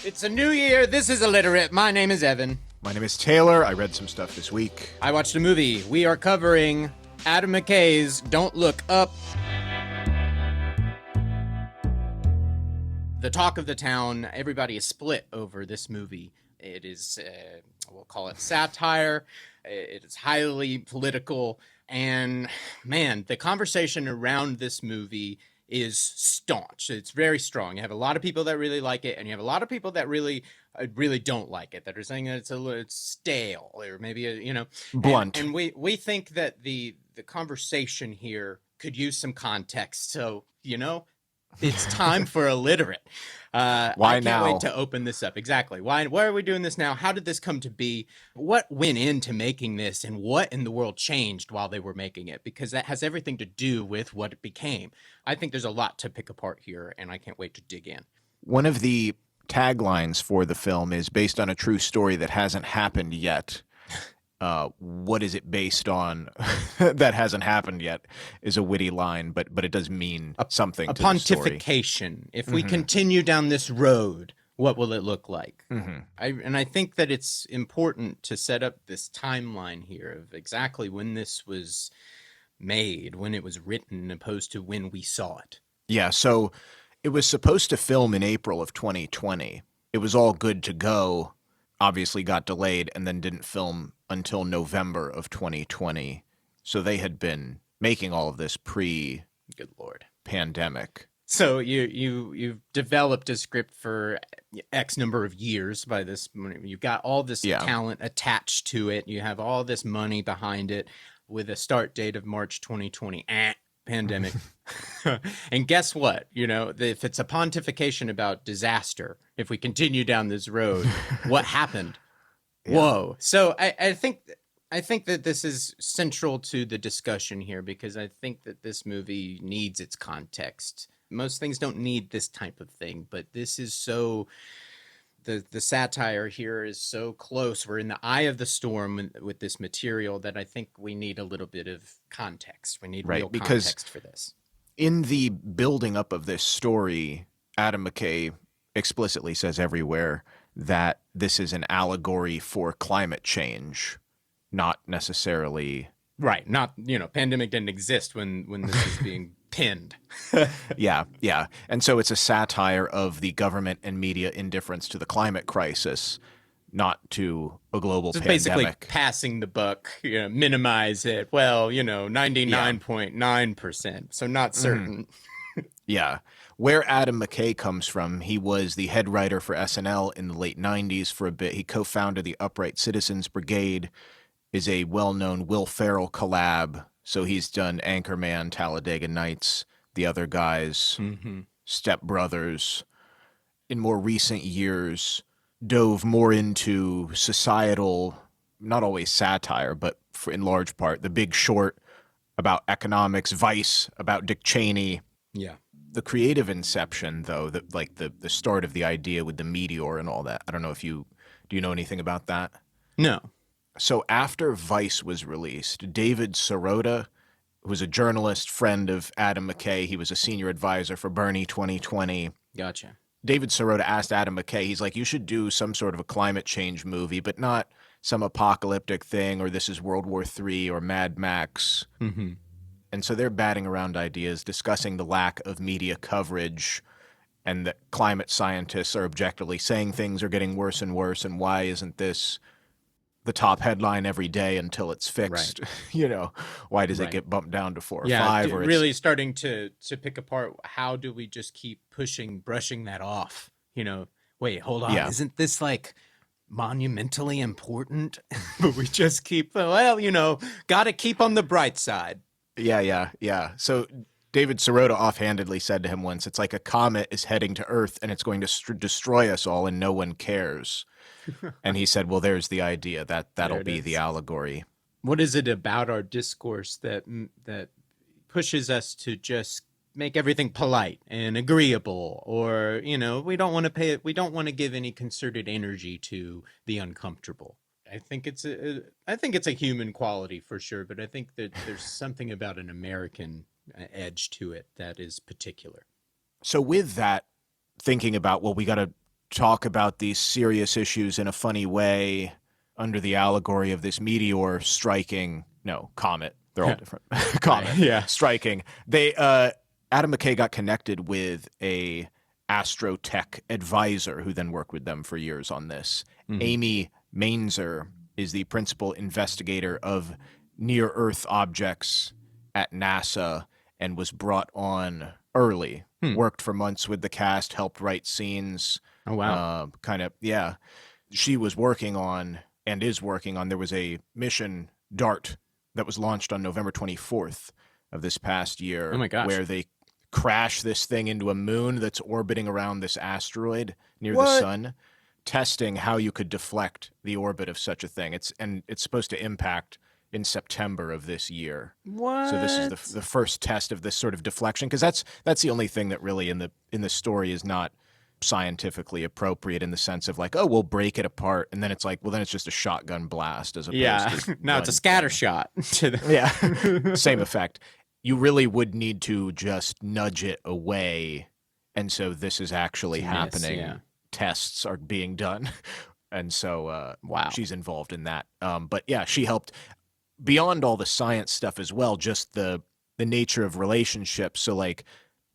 It's a new year. This is Illiterate. My name is Evan. My name is Taylor. I read some stuff this week. I watched a movie. We are covering Adam McKay's Don't Look Up. The talk of the town. Everybody is split over this movie. It is, we'll call it satire. It is highly political. And man, the conversation around this movie is staunch. It's very strong. You have a lot of people that really like it, and you have a lot of people that really don't like it, that are saying that it's stale, or maybe blunt. And we think that the conversation here could use some context. So it's time for Illiterate. Why I can't now? wait to open this up. Exactly. Why are we doing this now? How did this come to be? What went into making this, and what in the world changed while they were making it? Because that has everything to do with what it became. I think there's a lot to pick apart here, and I can't wait to dig in. One of the taglines for the film is based on a true story that hasn't happened yet. What is it based on that hasn't happened yet is a witty line, but it does mean something to the story. A pontification. If we continue down this road, what will it look like? I think that it's important to set up this timeline here of exactly when this was made, when it was written, opposed to when we saw it. Yeah, so it was supposed to film in April of 2020. It was all good to go, obviously got delayed, and then didn't film until November of 2020. So they had been making all of this Good Lord. Pandemic. So you've developed a script for X number of years by this. You've got all this talent attached to it. You have all this money behind it with a start date of March 2020. Pandemic. And guess what? If it's a pontification about disaster, if we continue down this road, what happened? Yeah. Whoa. So I think that this is central to the discussion here, because I think that this movie needs its context. Most things don't need this type of thing, but this is so... The satire here is so close. We're in the eye of the storm with this material that I think we need a little bit of context. We need real context for this. In the building up of this story, Adam McKay explicitly says everywhere that this is an allegory for climate change, not necessarily... Right. Not, pandemic didn't exist when this is being pinned. Yeah. And so it's a satire of the government and media indifference to the climate crisis, not to a global pandemic. Basically passing the buck, minimize it. Well, 99.9%. So not certain. Yeah. Where Adam McKay comes from, he was the head writer for SNL in the late 90s for a bit. He co-founded the Upright Citizens Brigade, is a well-known Will Ferrell collab. So he's done Anchorman, Talladega Nights, The Other Guys, Step Brothers. In more recent years, dove more into societal, not always satire, but in large part, The Big Short, about economics, Vice, about Dick Cheney. Yeah. The creative inception, though, the start of the idea with the meteor and all that. I don't know do you know anything about that? No. So after Vice was released, David Sirota, who was a journalist, friend of Adam McKay, he was a senior advisor for Bernie 2020. Gotcha. David Sirota asked Adam McKay, he's like, you should do some sort of a climate change movie, but not some apocalyptic thing, or this is World War III or Mad Max. And so they're batting around ideas, discussing the lack of media coverage, and that climate scientists are objectively saying things are getting worse and worse, and why isn't this the top headline every day until it's fixed? Right. Why does it get bumped down to 4 or 5? Or really starting to pick apart, how do we just keep brushing that off? Wait, hold on. Yeah. Isn't this monumentally important? But we just keep, got to keep on the bright side. Yeah. So David Sirota offhandedly said to him once, it's like a comet is heading to Earth and it's going to destroy us all and no one cares. And he said, well, there's the idea. That'll be the allegory. What is it about our discourse that pushes us to just make everything polite and agreeable, or we don't want to give any concerted energy to the uncomfortable? I think it's a human quality for sure, but I think that there's something about an American edge to it that is particular. So with that, thinking about, well, we got to talk about these serious issues in a funny way under the allegory of this meteor striking, no, comet. They're all different. Comet. Yeah. Striking. Adam McKay got connected with a astrotech advisor who then worked with them for years on this. Mm-hmm. Amy Mainzer is the principal investigator of near-Earth objects at NASA and was brought on early. Worked for months with the cast, helped write scenes. Oh, wow. She was working on, and is working on, there was a mission, DART, that was launched on November 24th of this past year. Oh, my gosh. Where they crash this thing into a moon that's orbiting around this asteroid near the sun, testing how you could deflect the orbit of such a thing. It's supposed to impact in September of this year. What? So this is the first test of this sort of deflection, because that's the only thing that really in the story is not scientifically appropriate, in the sense of like, oh, we'll break it apart, and then it's like, well, then it's just a shotgun blast as opposed to now it's a scatter shot. Same effect. You really would need to just nudge it away, and so this is actually happening. Yeah. Tests are being done, and so wow, she's involved in that. But yeah, she helped beyond all the science stuff as well, just the nature of relationships. So like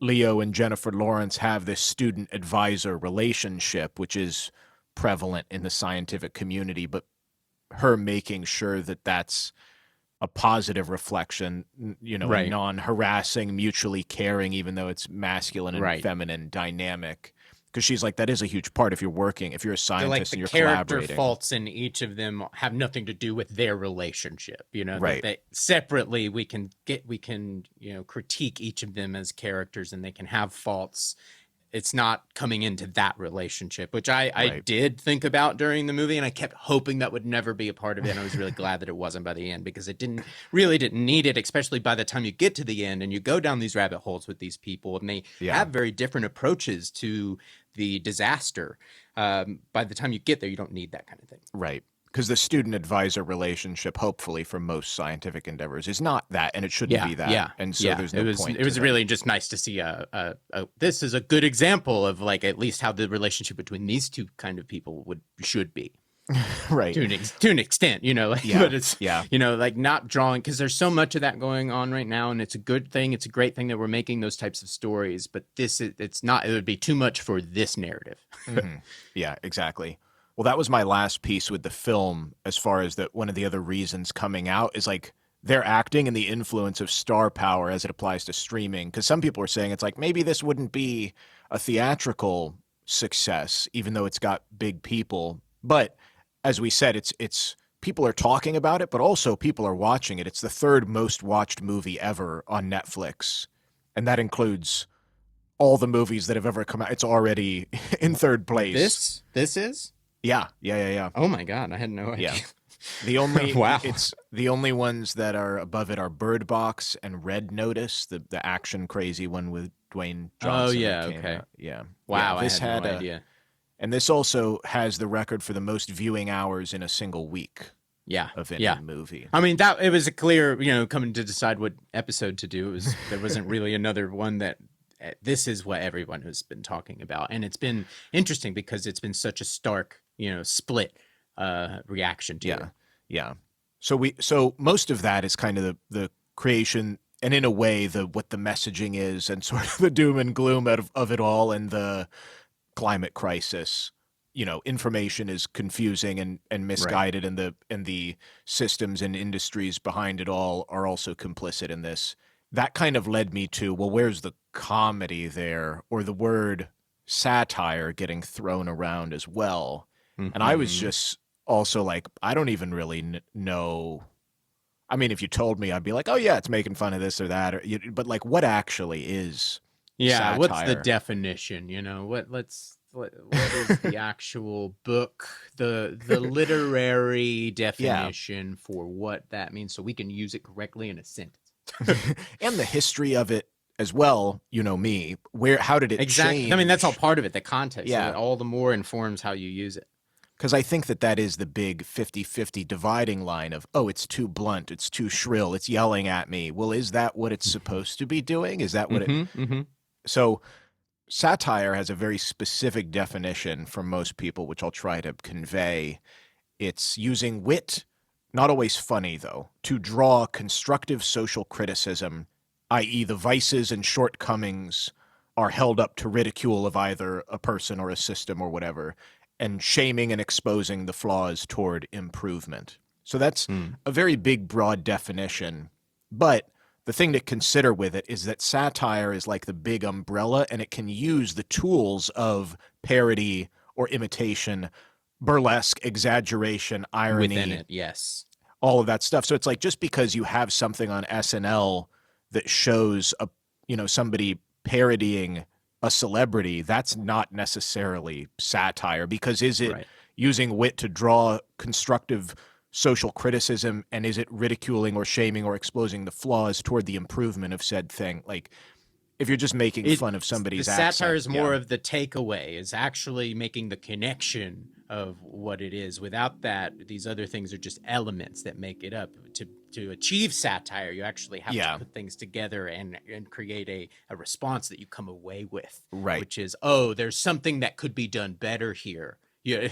Leo and Jennifer Lawrence have this student advisor relationship, which is prevalent in the scientific community, but her making sure that that's a positive reflection, a non-harassing, mutually caring, even though it's masculine and feminine dynamic. Because she's like, that is a huge part if you're a scientist and you're collaborating. The character faults in each of them have nothing to do with their relationship. That separately we can critique each of them as characters, and they can have faults. It's not coming into that relationship, which I did think about during the movie, and I kept hoping that would never be a part of it. And I was really glad that it wasn't by the end, because it didn't need it, especially by the time you get to the end and you go down these rabbit holes with these people, and they have very different approaches to the disaster. By the time you get there, you don't need that kind of thing. Right. Because the student-advisor relationship, hopefully for most scientific endeavors, is not that, and it shouldn't be that. Yeah, and so there's no point. It was really just nice to see this is a good example of like at least how the relationship between these two kind of people should be. Right. To an extent, but it's like not drawing, because there's so much of that going on right now, and it's a good thing. It's a great thing that we're making those types of stories, but it would be too much for this narrative. Mm-hmm. Yeah, exactly. Well, that was my last piece with the film, as far as that one of the other reasons coming out is like their acting and the influence of star power as it applies to streaming. Because some people are saying it's like, maybe this wouldn't be a theatrical success, even though it's got big people. But as we said, it's people are talking about it, but also people are watching it. It's the third most watched movie ever on Netflix. And that includes all the movies that have ever come out. It's already in third place. This is? Yeah. Oh my God, I had no idea. Yeah. The only it's the only ones that are above it are Bird Box and Red Notice, the action crazy one with Dwayne Johnson. Oh yeah, okay. Yeah. Wow, I had no idea. And this also has the record for the most viewing hours in a single week. Yeah. Of any movie. I mean, it was a clear, coming to decide what episode to do. There wasn't really another one that. This is what everyone has been talking about, and it's been interesting because it's been such a stark, split reaction to it. Yeah. So most of that is kind of the creation, and in a way, what the messaging is, and sort of the doom and gloom of it all, and the climate crisis. Information is confusing and misguided, and the systems and industries behind it all are also complicit in this. That kind of led me to, well, where's the comedy there, or the word satire getting thrown around as well? Mm-hmm. And I was just also like, I don't even really know. I mean, if you told me, I'd be like, oh yeah, it's making fun of this or that. But like, what actually is satire? What's the definition? What is the actual book, the literary definition for what that means, so we can use it correctly in a sentence. And the history of it as well, me. How did it change? I mean, that's all part of it, the context. Yeah. So all the more informs how you use it. Because I think that is the big 50-50 dividing line of, oh, it's too blunt, it's too shrill, it's yelling at me. Well, is that what it's supposed to be doing? Is that what it... Mm-hmm. So satire has a very specific definition for most people, which I'll try to convey. It's using wit, not always funny though, to draw constructive social criticism, i.e. the vices and shortcomings are held up to ridicule of either a person or a system or whatever, and shaming and exposing the flaws toward improvement. So that's a very big, broad definition. But the thing to consider with it is that satire is like the big umbrella, and it can use the tools of parody or imitation, burlesque, exaggeration, irony. Within it, yes. All of that stuff. So it's like, just because you have something on SNL that shows somebody parodying a celebrity, that's not necessarily satire, because is it using wit to draw constructive social criticism, and is it ridiculing or shaming or exposing the flaws toward the improvement of said thing? Like, if you're just making fun of somebody's accent. Satire is more of the takeaway, is actually making the connection of what it is. Without that, these other things are just elements that make it up. To achieve satire, you actually have to put things together and create a response that you come away with. Right. Which is, oh, there's something that could be done better here.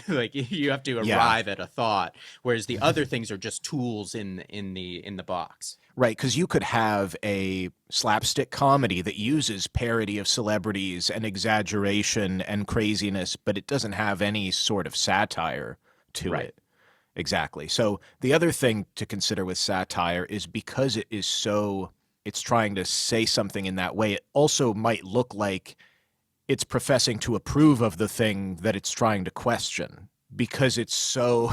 Like you have to arrive at a thought, whereas the other things are just tools in the box. Right, because you could have a slapstick comedy that uses parody of celebrities and exaggeration and craziness, but it doesn't have any sort of satire to it. Exactly. So the other thing to consider with satire is, because it's trying to say something in that way, it also might look like it's professing to approve of the thing that it's trying to question, because it's so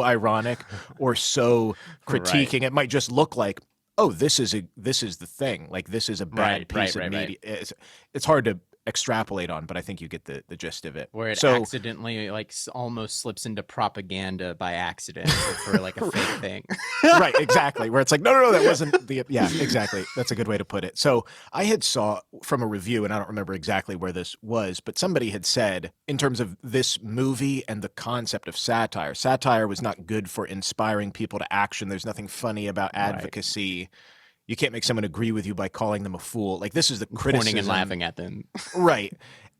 ironic or so critiquing. It might just look like, oh, this is the thing. Like, this is a bad piece of media. It's hard to extrapolate on, but I think you get the gist of it. Where it accidentally almost slips into propaganda by accident for like a fake thing. Right, exactly. Where it's like, no, that wasn't the, yeah, exactly. That's a good way to put it. So I had saw from a review, and I don't remember exactly where this was, but somebody had said, in terms of this movie and the concept of satire was not good for inspiring people to action. There's nothing funny about advocacy. You can't make someone agree with you by calling them a fool. Like, this is the criticism. Pointing and laughing at them. Right.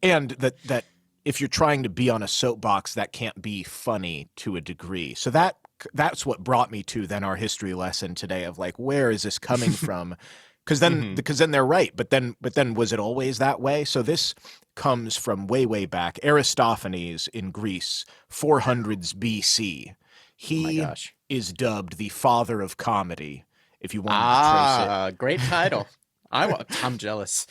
And that if you're trying to be on a soapbox, that can't be funny to a degree. So that's what brought me to then our history lesson today of like, where is this coming from? Because then they're right. But then was it always that way? So this comes from way back. Aristophanes in Greece, 400s BC. He is dubbed the father of comedy. If you want to trace it. Great title. I'm jealous.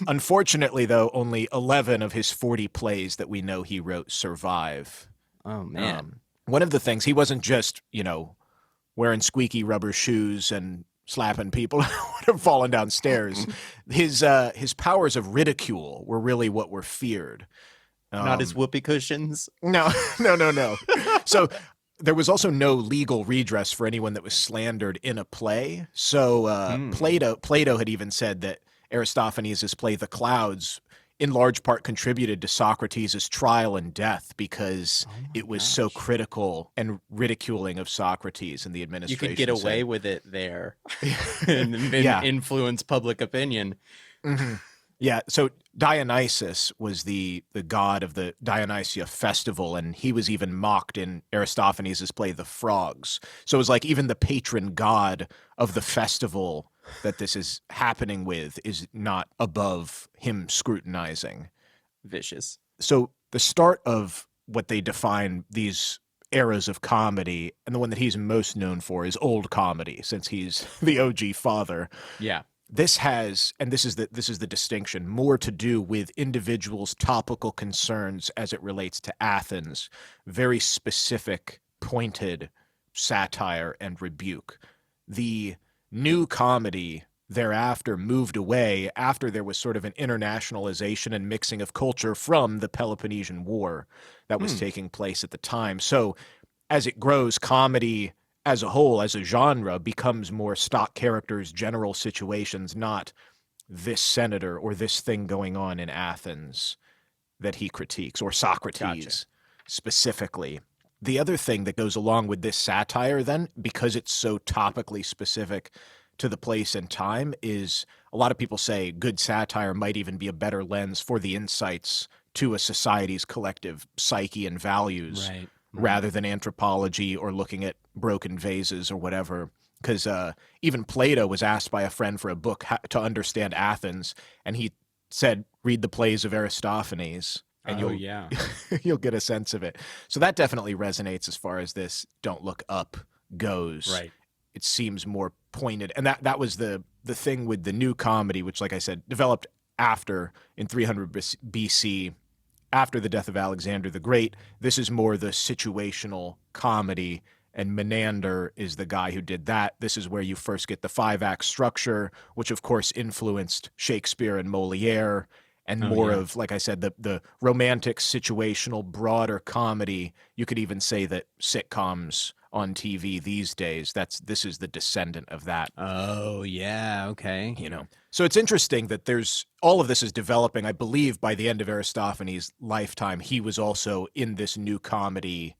Unfortunately, though, only 11 of his 40 plays that we know he wrote survive. Oh, man. One of the things, he wasn't just, wearing squeaky rubber shoes and slapping people and falling downstairs. His powers of ridicule were really what were feared. Not his whoopee cushions? No. So there was also no legal redress for anyone that was slandered in a play. So Plato had even said that Aristophanes' play The Clouds in large part contributed to Socrates' trial and death, because it was so critical and ridiculing of Socrates and the administration. You could get away with it there and influence public opinion. Mm-hmm. Yeah, so Dionysus was the god of the Dionysia festival, and he was even mocked in Aristophanes' play The Frogs. So it was like even the patron god of the festival that this is happening with is not above him scrutinizing. Vicious. So the start of what they define these eras of comedy, and the one that he's most known for, is old comedy, since he's the OG father. Yeah. This has, and this is the distinction, more to do with individuals' topical concerns as it relates to Athens, very specific, pointed satire and rebuke. The new comedy thereafter moved away after there was sort of an internationalization and mixing of culture from the Peloponnesian War that was taking place at the time. So as it grows, comedy as a whole, as a genre, becomes more stock characters, general situations, not this senator or this thing going on in Athens that he critiques, or Socrates specifically. The other thing that goes along with this satire then, because it's so topically specific to the place and time is, a lot of people say good satire might even be a better lens for the insights to a society's collective psyche and values, Right. rather than anthropology or looking at broken vases or whatever. Because even Plato was asked by a friend for a book to understand Athens, and he said, read the plays of Aristophanes, and you'll get a sense of it. So that definitely resonates as far as this don't look up goes. Right. It seems more pointed. And that was the thing with the new comedy, which, like I said, developed after, in 300 BC, after the death of Alexander the Great. This is more the situational comedy, and Menander is the guy who did that. This is where you first get the 5-act structure, which of course influenced Shakespeare and Moliere, and more of, like I said, the romantic, situational, broader comedy. You could even say that sitcoms on TV these days, this is the descendant of that. Oh, yeah, okay. You know, so it's interesting that there's all of this is developing. I believe by the end of Aristophanes' lifetime, he was also in this new comedy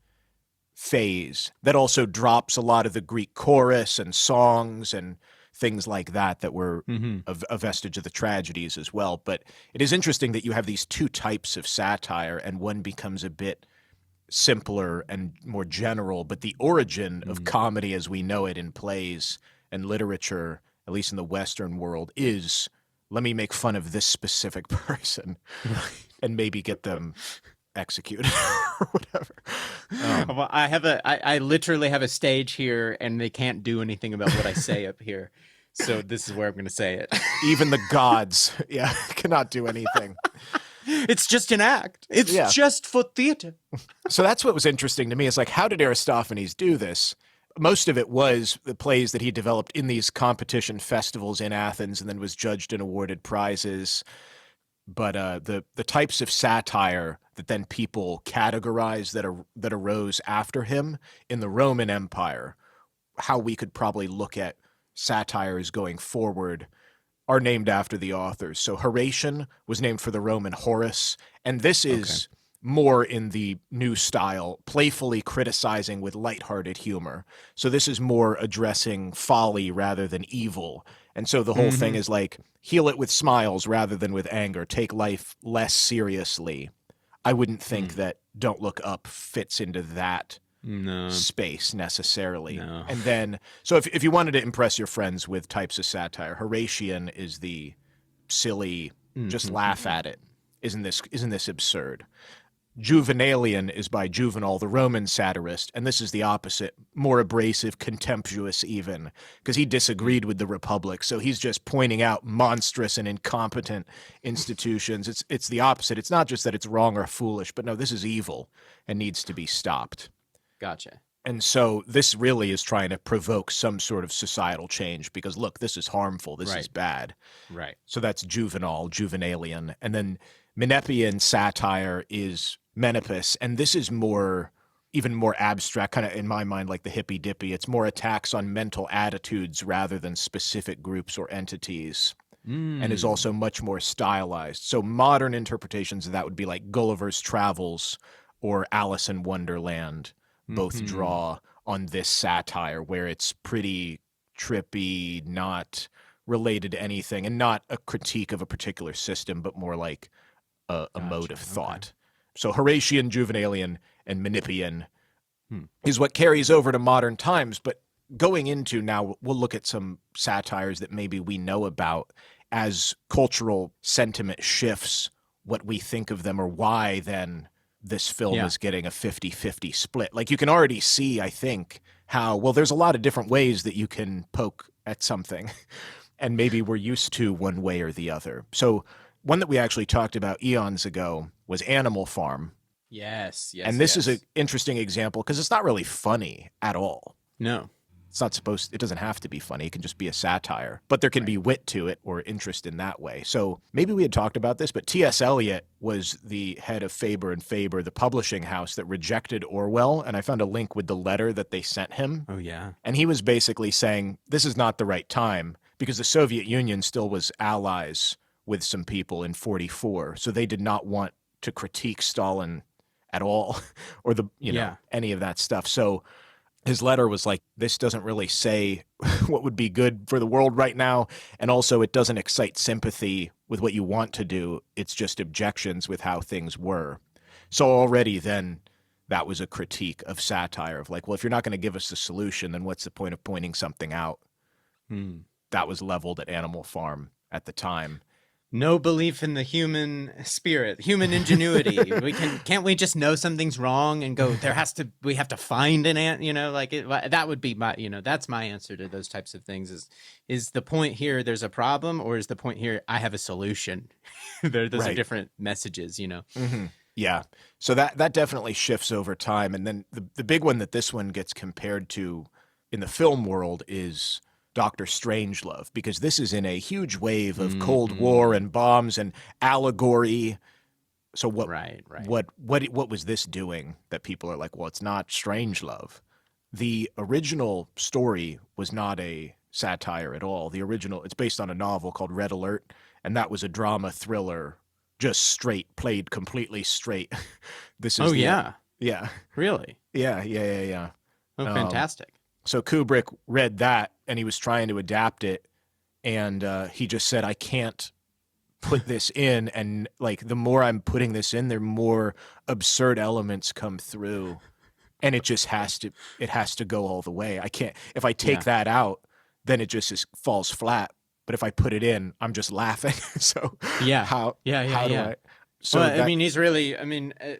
phase that also drops a lot of the Greek chorus and songs and things like that were a vestige of the tragedies as well. But it is interesting that you have these two types of satire, and one becomes a bit simpler and more general, but the origin of comedy as we know it in plays and literature, at least in the Western world, is, let me make fun of this specific person and maybe get them executed or whatever. Well, I literally have a stage here, and they can't do anything about what I say up here. So this is where I'm going to say it. Even the gods, cannot do anything. It's just an act. It's just for theater. So that's what was interesting to me. Is like, how did Aristophanes do this? Most of it was the plays that he developed in these competition festivals in Athens, and then was judged and awarded prizes. But the types of satire that then people categorize that arose after him in the Roman Empire, how we could probably look at satires going forward, are named after the authors. So Horatian was named for the Roman Horace, and this is more in the new style, playfully criticizing with lighthearted humor. So this is more addressing folly rather than evil. And so the whole thing is like, heal it with smiles rather than with anger. Take life less seriously. I wouldn't think that Don't Look Up fits into that space necessarily. No. And then, so if you wanted to impress your friends with types of satire, Horatian is the silly, just laugh at it. Isn't this absurd? Juvenalian is by Juvenal, the Roman satirist, and this is the opposite, more abrasive, contemptuous even, because he disagreed with the Republic, so he's just pointing out monstrous and incompetent institutions. It's the opposite. It's not just that it's wrong or foolish, but no, this is evil and needs to be stopped. Gotcha. And so this really is trying to provoke some sort of societal change, because look, this is harmful, this is bad. Right. So that's Juvenal, Juvenalian. And then Menippean satire is Menippus, and this is even more abstract, kind of in my mind like the hippy dippy. It's more attacks on mental attitudes rather than specific groups or entities, and is also much more stylized. So modern interpretations of that would be like Gulliver's Travels or Alice in Wonderland. Both draw on this satire where it's pretty trippy, not related to anything, and not a critique of a particular system, but more like a mode of thought. So Horatian, Juvenalian, and Menippean is what carries over to modern times. But going into now, we'll look at some satires that maybe we know about as cultural sentiment shifts, what we think of them, or why then this film is getting a 50-50 split. Like, you can already see, I think, how, well, there's a lot of different ways that you can poke at something, and maybe we're used to one way or the other. So one that we actually talked about eons ago was Animal Farm. Yes. And this is an interesting example because it's not really funny at all. No. It doesn't have to be funny. It can just be a satire. But there can be wit to it or interest in that way. So maybe we had talked about this, but T.S. Eliot was the head of Faber and Faber, the publishing house that rejected Orwell. And I found a link with the letter that they sent him. Oh, yeah. And he was basically saying, this is not the right time, because the Soviet Union still was allies with some people in 1944. So they did not want to critique Stalin at all, or any of that stuff. So his letter was like, this doesn't really say what would be good for the world right now. And also, it doesn't excite sympathy with what you want to do. It's just objections with how things were. So already then, that was a critique of satire of like, well, if you're not going to give us a solution, then what's the point of pointing something out? That was leveled at Animal Farm at the time. No belief in the human spirit, human ingenuity. Can't we just know something's wrong and go, we have to find an ant, that would be my, that's my answer to those types of things is the point here, there's a problem, or is the point here, I have a solution? Those right. are different messages, Mm-hmm. Yeah. So that definitely shifts over time. And then the big one that this one gets compared to in the film world is Dr. Strangelove, because this is in a huge wave of Cold War and bombs and allegory. So what was this doing that people are like, well, it's not Strangelove? The original story was not a satire at all. It's based on a novel called Red Alert, and that was a drama thriller, just straight, played completely straight. Yeah. Really? Yeah. Oh, fantastic. So Kubrick read that, and he was trying to adapt it, and he just said, I can't put this in, and like the more I'm putting this in, the more absurd elements come through, and it just has to go all the way. I can't, if I take that out, then it just falls flat. But if I put it in, I'm just laughing. So how do I? So he's really,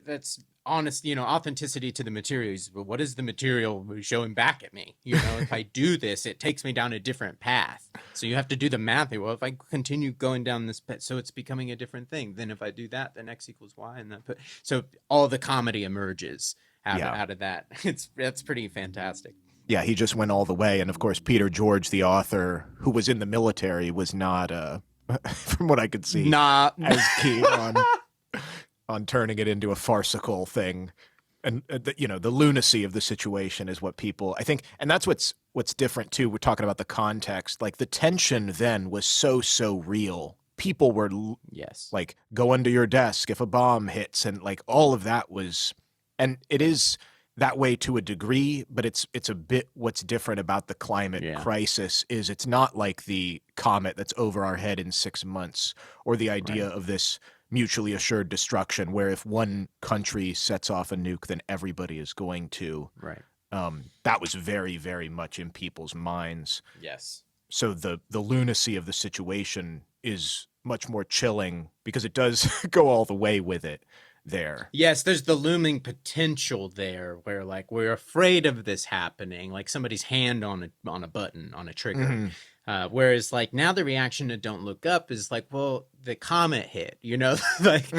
that's honest, authenticity to the materials. But what is the material showing back at me? If I do this, it takes me down a different path. So you have to do the math. Well, if I continue going down this path, so it's becoming a different thing. Then if I do that, then X equals Y, and so all the comedy emerges out of that. That's pretty fantastic. Yeah, he just went all the way. And of course, Peter George, the author, who was in the military, was not, from what I could see, as keen on turning it into a farcical thing. And, the lunacy of the situation is what people, I think, and that's what's different too. We're talking about the context. Like the tension then was so real. People were like, go under your desk if a bomb hits, and like all of that was, and it is that way to a degree, but it's a bit what's different about the climate crisis is it's not like the comet that's over our head in 6 months, or the idea of this mutually assured destruction where if one country sets off a nuke, then everybody is going to. Right. That was very, very much in people's minds. Yes. So the lunacy of the situation is much more chilling because it does go all the way with it. There. Yes, there's the looming potential there where like we're afraid of this happening, like somebody's hand on a button, on a trigger. Whereas like now the reaction to Don't Look Up is like, well, the comet hit, like,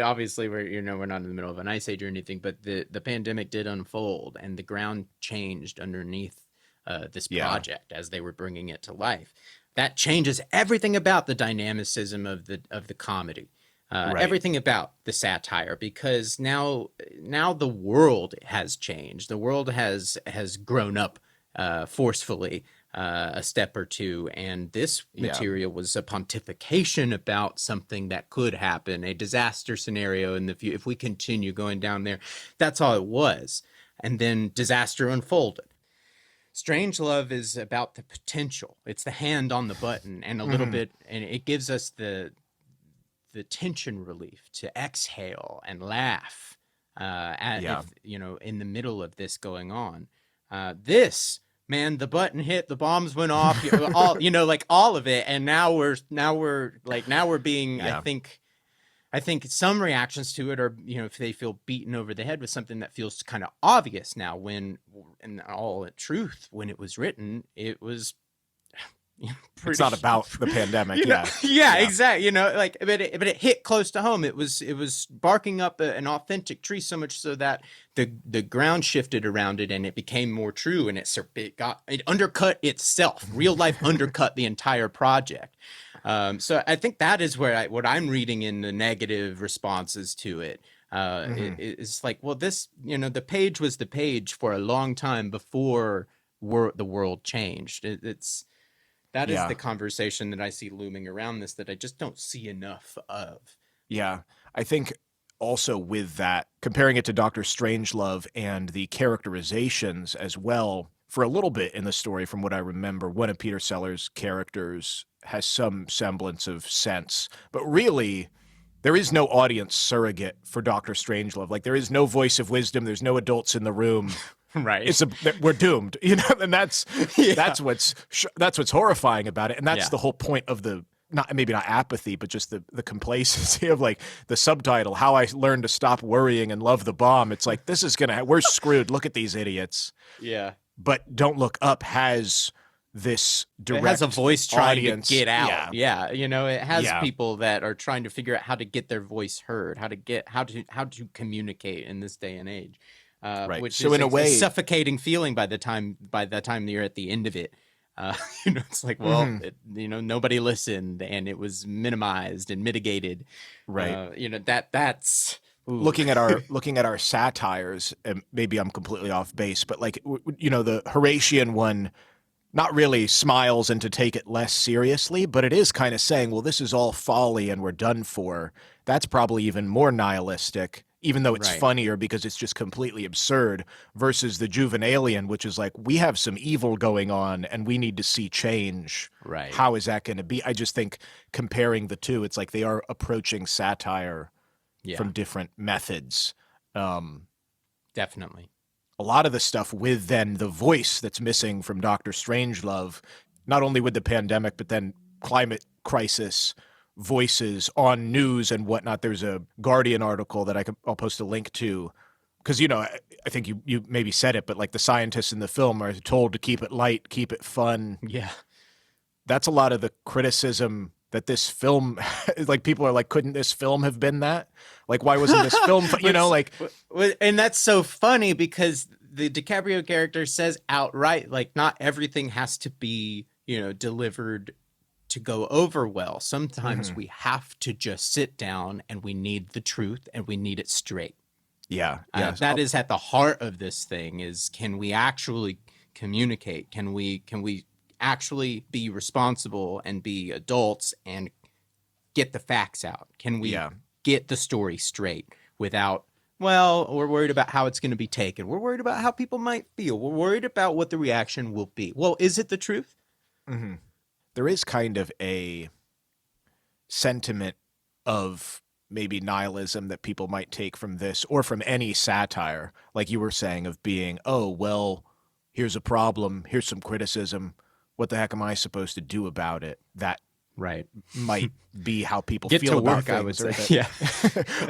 obviously we're not in the middle of an ice age or anything, but the pandemic did unfold and the ground changed underneath this project as they were bringing it to life. That changes everything about the dynamicism of the comedy. Everything about the satire, because now the world has changed. The world has grown up forcefully a step or two, and this material was a pontification about something that could happen, a disaster scenario in the future. If we continue going down there, that's all it was. And then disaster unfolded. Strangelove is about the potential. It's the hand on the button and a little bit, and it gives us the tension relief to exhale and laugh in the middle of this going on. The button hit, the bombs went off, all of it, and now we're being I think some reactions to it are, if they feel beaten over the head with something that feels kind of obvious now, when in all truth, when it was written, it was it's not about the pandemic. Exactly. But it hit close to home. It was barking up an authentic tree, so much so that the ground shifted around it and it became more true, and it undercut itself. Real life undercut the entire project. So I think that is what I'm reading in the negative responses to it. It's like, well, this, the page was the page for a long time before the world changed. That is the conversation that I see looming around this that I just don't see enough of. Yeah. I think also with that, comparing it to Dr. Strangelove and the characterizations as well, for a little bit in the story, from what I remember, one of Peter Sellers' characters has some semblance of sense. But really, there is no audience surrogate for Dr. Strangelove. Like, there is no voice of wisdom. There's no adults in the room. Right. We're doomed, and that's what's horrifying about it. And that's the whole point of the, maybe not apathy, but just the complacency of like the subtitle, How I Learned to Stop Worrying and Love the Bomb. It's like, we're screwed. Look at these idiots. Yeah. But Don't Look Up has this direct, it has a voice trying audience. To get out. Yeah. It has people that are trying to figure out how to get their voice heard, how to communicate in this day and age. Right. Which so is in a way, a suffocating feeling by the time you're at the end of it. It's like, well, nobody listened, and it was minimized and mitigated. Right. That's looking at our satires. And maybe I'm completely off base, but like, the Horatian one, not really smiles and to take it less seriously, but it is kind of saying, well, this is all folly and we're done for. That's probably even more nihilistic, even though it's funnier because it's just completely absurd, versus the Juvenalian, which is like, we have some evil going on and we need to see change. Right. How is that going to be? I just think comparing the two, it's like they are approaching satire from different methods. Definitely. A lot of the stuff with then the voice that's missing from Dr. Strangelove, not only with the pandemic, but then climate crisis voices on news and whatnot. There's a Guardian article that I'll post a link to, because I think you maybe said it, but like the scientists in the film are told to keep it light, keep it fun. Yeah, that's a lot of the criticism that this film, like, people are like, couldn't this film have been that? Like, why wasn't this film? And that's so funny because the DiCaprio character says outright, like, not everything has to be delivered to go over well. Sometimes we have to just sit down and we need the truth and we need it straight. Yeah. That is at the heart of this thing, is, can we actually communicate? Can we actually be responsible and be adults and get the facts out? Can we get the story straight without, well, we're worried about how it's going to be taken. We're worried about how people might feel. We're worried about what the reaction will be. Well, is it the truth? Mm-hmm. There is kind of a sentiment of maybe nihilism that people might take from this, or from any satire, like you were saying, of being, oh, well, here's a problem, here's some criticism, what the heck am I supposed to do about it? That might be how people feel about things. I would say. Yeah.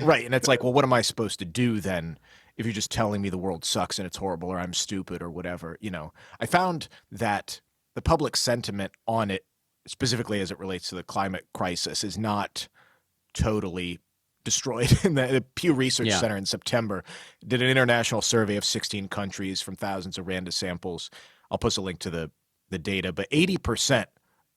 Right. And it's like, well, what am I supposed to do then if you're just telling me the world sucks and it's horrible, or I'm stupid, or whatever? I found that the public sentiment on it, specifically as it relates to the climate crisis, is not totally destroyed. And the Pew Research Center in September did an international survey of 16 countries from thousands of random samples. I'll post a link to the data, but 80%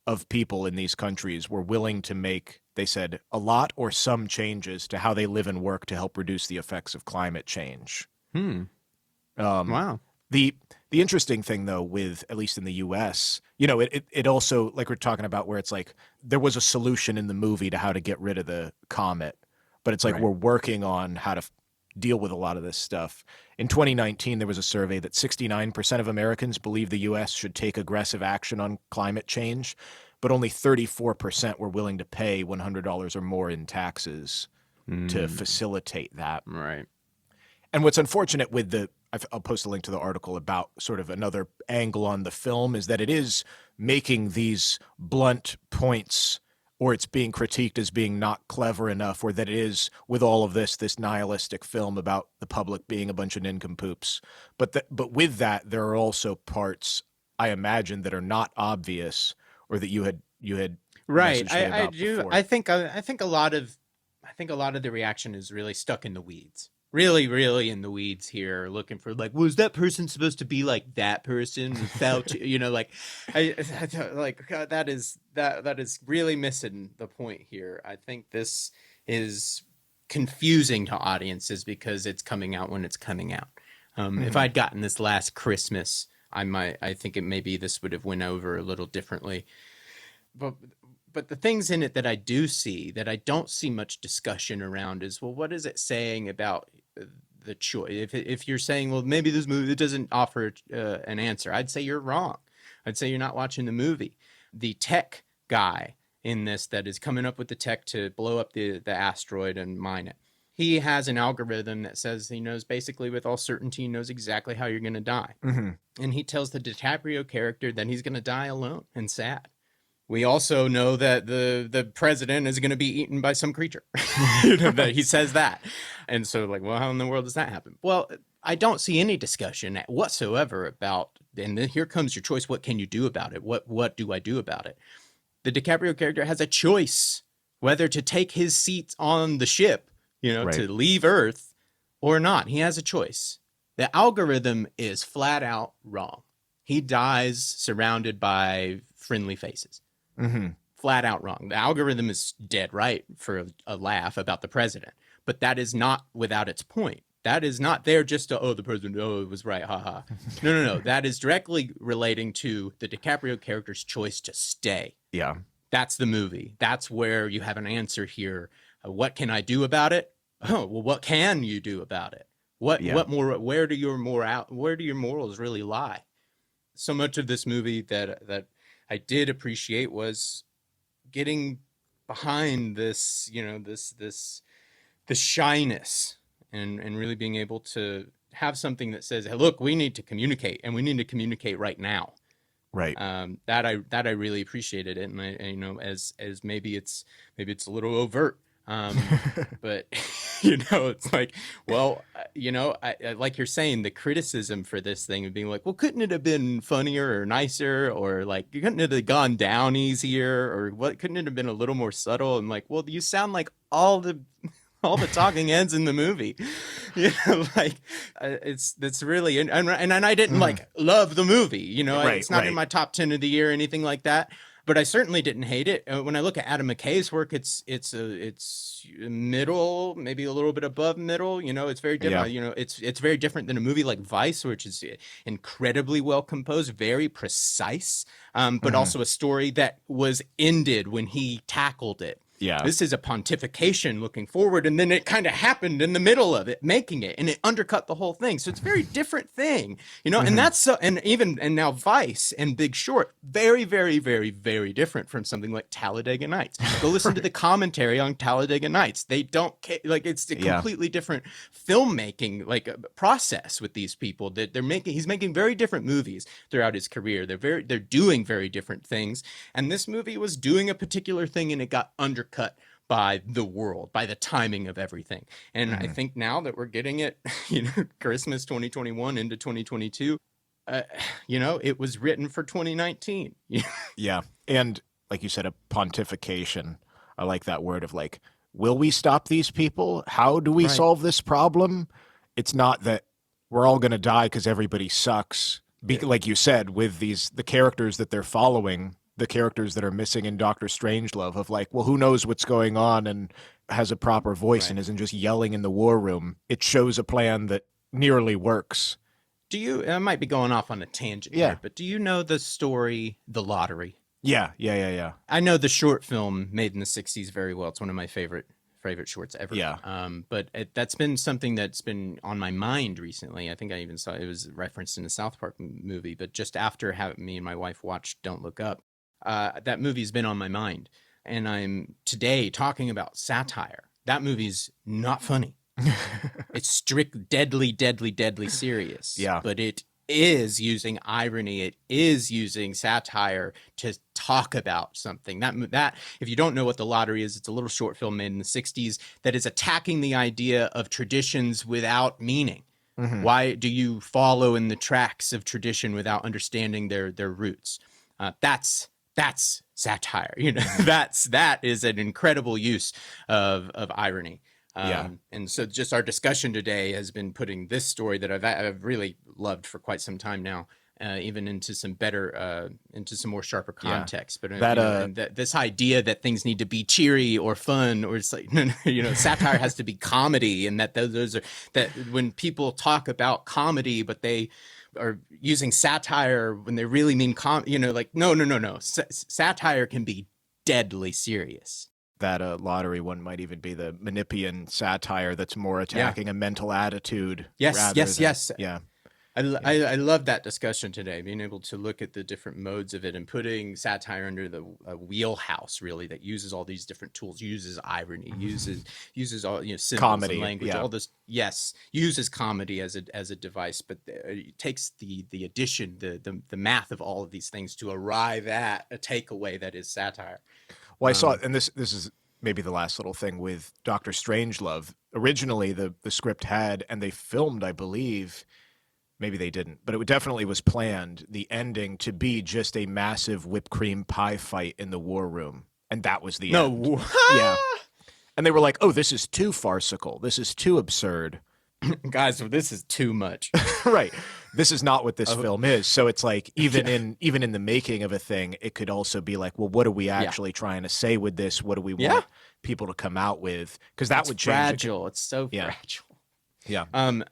of people in these countries were willing to make, they said, a lot or some changes to how they live and work to help reduce the effects of climate change. Wow. The interesting thing, though, with, at least in the U.S., it also, like we're talking about, where it's like there was a solution in the movie to how to get rid of the comet, but it's like we're working on how to deal with a lot of this stuff. In 2019, there was a survey that 69% of Americans believe the U.S. should take aggressive action on climate change, but only 34% were willing to pay $100 or more in taxes to facilitate that. Right. And what's unfortunate with I'll post a link to the article about sort of another angle on the film, is that it is making these blunt points, or it's being critiqued as being not clever enough, or that it is, with all of this nihilistic film about the public being a bunch of nincompoops. But with that, there are also parts, I imagine, that are not obvious, or that you had right. messaged me about I do. before. I think a lot of the reaction is really stuck in the weeds. Really, really in the weeds here, looking for, like, was that person supposed to be like that person without, like, God, that is really missing the point here. I think this is confusing to audiences because it's coming out when it's coming out. If I'd gotten this last Christmas, I think maybe this would have went over a little differently. But But the things in it that I do see that I don't see much discussion around is, well, what is it saying about the choice? If you're saying, well, maybe this movie doesn't offer an answer, I'd say you're wrong. I'd say you're not watching the movie. The tech guy in this that is coming up with the tech to blow up the asteroid and mine it, he has an algorithm that says he knows basically with all certainty, he knows exactly how you're going to die. Mm-hmm. And he tells the DiCaprio character that he's going to die alone and sad. We also know that the president is going to be eaten by some creature. That he says that. And so like, well, how in the world does that happen? Well, I don't see any discussion whatsoever about, and then here comes your choice. What can you do about it? What do I do about it? The DiCaprio character has a choice whether to take his seat on the ship, to leave Earth or not. He has a choice. The algorithm is flat out wrong. He dies surrounded by friendly faces. Mm-hmm. Flat out wrong. The algorithm is dead right for a laugh about the president, but that is not without its point. That is not there just to, the president, it was right, haha. No. That is directly relating to the DiCaprio character's choice to stay. Yeah. That's the movie. That's where you have an answer here. What can I do about it? Oh, well, what can you do about it? What more? Where do your morals really lie? So much of this movie that I did appreciate was getting behind this, the shyness and really being able to have something that says, hey, look, we need to communicate, and we need to communicate right now. Right. That I really appreciated it, and as maybe it's a little overt. But it's like, well, I like you're saying, the criticism for this thing of being like, well, couldn't it have been funnier or nicer, or like, couldn't it have gone down easier, or what, couldn't it have been a little more subtle? And like, well, you sound like all the talking heads in the movie, it's really, and I didn't like love the movie, it's not in my top 10 of the year or anything like that. But I certainly didn't hate it. When I look at Adam McKay's work, it's middle, maybe a little bit above middle. It's very different. Yeah. It's very different than a movie like Vice, which is incredibly well composed, very precise, but also a story that was ended when he tackled it. Yeah. This is a pontification looking forward, and then it kind of happened in the middle of it, making it, and it undercut the whole thing. So it's a very different thing, and that's so, and now Vice and Big Short, very, very, very, very different from something like Talladega Nights. Go listen to the commentary on Talladega Nights. They don't like, it's a completely different filmmaking process with these people that he's making very different movies throughout his career. They're doing very different things, and this movie was doing a particular thing, and it got undercut by the world, by the timing of everything. And I think now that we're getting it, Christmas 2021 into 2022, it was written for 2019. Yeah. And like you said, a pontification. I like that word of like, will we stop these people? How do we solve this problem? It's not that we're all going to die because everybody sucks. Like you said, with the characters that they're following, the characters that are missing in Dr. Strangelove, of like, well, who knows what's going on and has a proper voice and isn't just yelling in the war room. It shows a plan that nearly works. I might be going off on a tangent here, but do you know the story, The Lottery? Yeah. I know the short film made in the 60s very well. It's one of my favorite shorts ever. Yeah. But that's been something that's been on my mind recently. I think I even saw it was referenced in a South Park movie, but just after me and my wife watched Don't Look Up, that movie's been on my mind, and I'm today talking about satire. That movie's not funny. It's strict, deadly serious. Yeah. But it is using irony. It is using satire to talk about something. That if you don't know what The Lottery is, it's a little short film made in the 60s that is attacking the idea of traditions without meaning. Mm-hmm. Why do you follow in the tracks of tradition without understanding their roots? That's satire, that is an incredible use of irony. And so just our discussion today has been putting this story that I've really loved for quite some time now, even into some more sharper context. But this idea that things need to be cheery or fun, or it's like, satire has to be comedy, and that those are, that when people talk about comedy, but they are using satire when they really mean no. Satire can be deadly serious. That lottery one might even be the Menippean satire that's more attacking a mental attitude. Yes. Yeah. I love that discussion today, being able to look at the different modes of it and putting satire under the wheelhouse, really, that uses all these different tools, uses irony, uses all symbols comedy, and language, all this. Yes, uses comedy as a device, but it takes the addition, the math of all of these things to arrive at a takeaway that is satire. Well, I saw, and this is maybe the last little thing with Dr. Strangelove. Originally, the script had, and they filmed, I believe. Maybe they didn't, but it definitely was planned, the ending to be just a massive whipped cream pie fight in the war room. And that was the end. No. Yeah. And they were like, oh, this is too farcical. This is too absurd. Guys, this is too much. Right. This is not what this film is. So it's like, even in the making of a thing, it could also be like, well, what are we actually trying to say with this? What do we want people to come out with? Because that would change. Fragile. It's so fragile. Yeah. My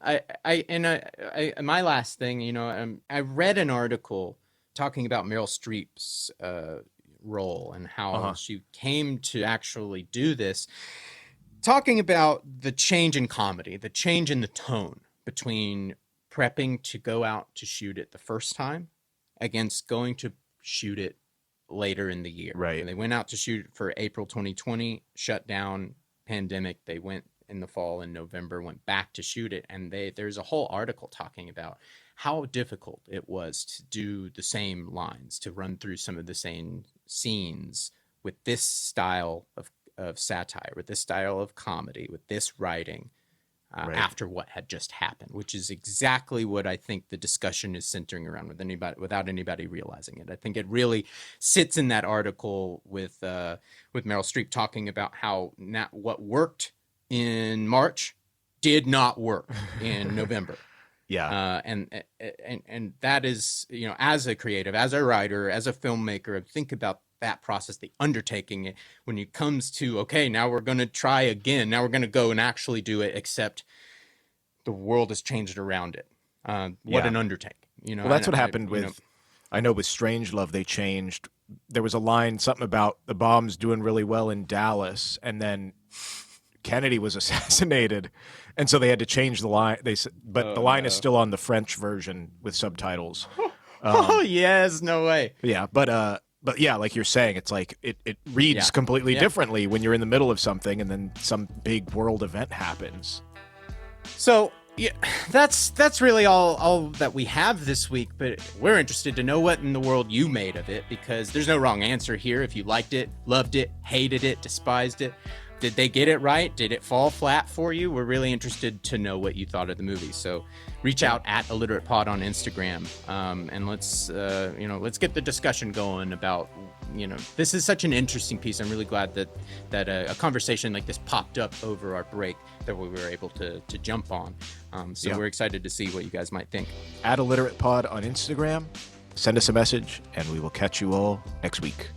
last thing, I read an article talking about Meryl Streep's role and how she came to actually do this, talking about the change in comedy, the change in the tone between prepping to go out to shoot it the first time against going to shoot it later in the year. Right. And they went out to shoot it for April 2020, shut down, pandemic. They went in the fall in November, went back to shoot it, and there's a whole article talking about how difficult it was to do the same lines, to run through some of the same scenes with this style of satire, with this style of comedy, with this writing after what had just happened, which is exactly what I think the discussion is centering around without anybody realizing it. I think it really sits in that article with Meryl Streep talking about how what worked in March did not work in November. Yeah. And that is, as a creative, as a writer, as a filmmaker, think about that process, the undertaking it when it comes to, okay, now we're going to try again. Now we're going to go and actually do it, except the world has changed around it. What an undertaking. Well, that's what happened with, I know with Strangelove, they changed. There was a line, something about the bomb's doing really well in Dallas, and then Kennedy was assassinated, and so they had to change the line. But the line is still on the French version with subtitles. Yes, no way. Yeah, but yeah, like you're saying, it's like it reads completely differently when you're in the middle of something, and then some big world event happens. So that's really all that we have this week. But we're interested to know what in the world you made of it, because there's no wrong answer here. If you liked it, loved it, hated it, despised it. Did they get it right? Did it fall flat for you? We're really interested to know what you thought of the movie. So reach out at ILLITERATEPod on Instagram, and let's get the discussion going about, this is such an interesting piece. I'm really glad that a conversation like this popped up over our break that we were able to jump on. We're excited to see what you guys might think. At ILLITERATEPod on Instagram. Send us a message, and we will catch you all next week.